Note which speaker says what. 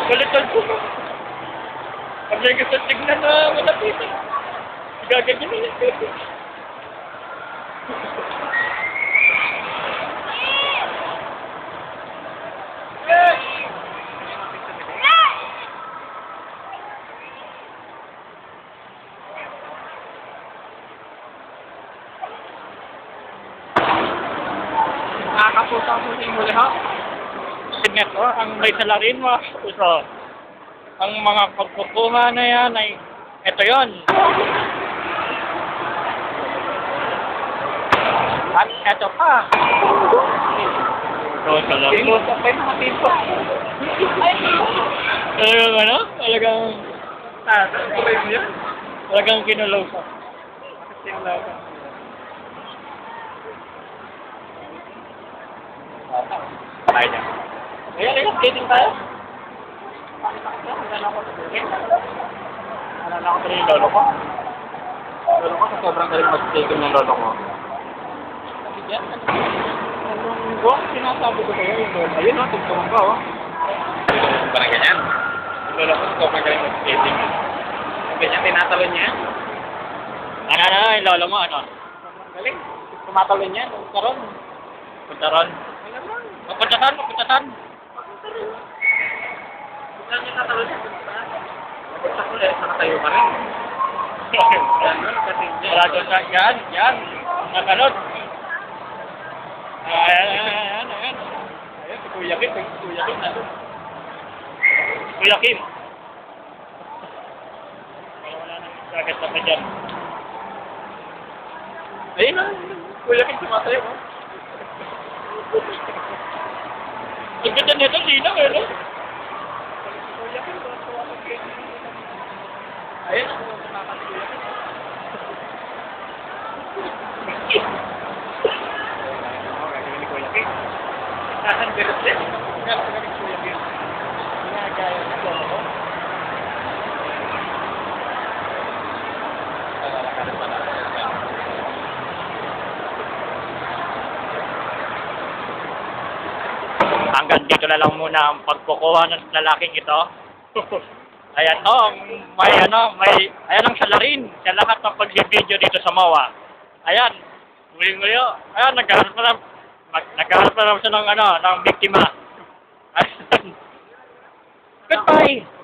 Speaker 1: Balitan ko. Ang may gusto tignan na malapitan. Gaganyan na yan. Nakakapusa mo sa muli ha. Tignan ko, ang may salarin mo. So, ang mga pagkukuha na yan ay, ito yon. At ito pa. Ito, salarin. Pilosa pa yung mga piso. Talagang ano? Talagang... Talagang kinulosa. Kinulosa. Tayo dyan. Ayan, skating tayo. Alala ko rin yung lolo ko. Lolo ko sa sobrang galing mag-skating ng lolo ko. Kasi dyan, anong buwak sinasabi ko sa'yo yung lolo? Ayun o, tugtungan ko o. Parang ganyan. Yung lolo ko sa sobrang galing mag-skating. Ganyan, tinatalon niya. Ano, yung lolo mo, ano? Sobrang galing. Tumatalon niya, puntaron. Puntaron? Mapuntasan. Saan niya tatalon niya? Pagsak ulit, nakatayo pa rin. Wala doon na, yan. Nakalot. Ayan. Ayan, si Kuya Kim. Kuya Kim. Wala nang sagat na pa dyan. Ayun na, Kuya Kim sumatayo. Ang ganda nito, linaw eh, no? Ayun ako, nakakasikuya ka. Gagawin ni Kuya Kim. Saan birit din? Gagawin ni Kuya Kim. Ginagaya na ko ako. Hanggang dito na lang muna ang pagkukuha ng lalaking ito. Ayan ayan ang salarin sa lahat ng pag-video dito sa MOA. Ayan, muli-muli. Ayan, naghahanap na siya ng biktima. Goodbye!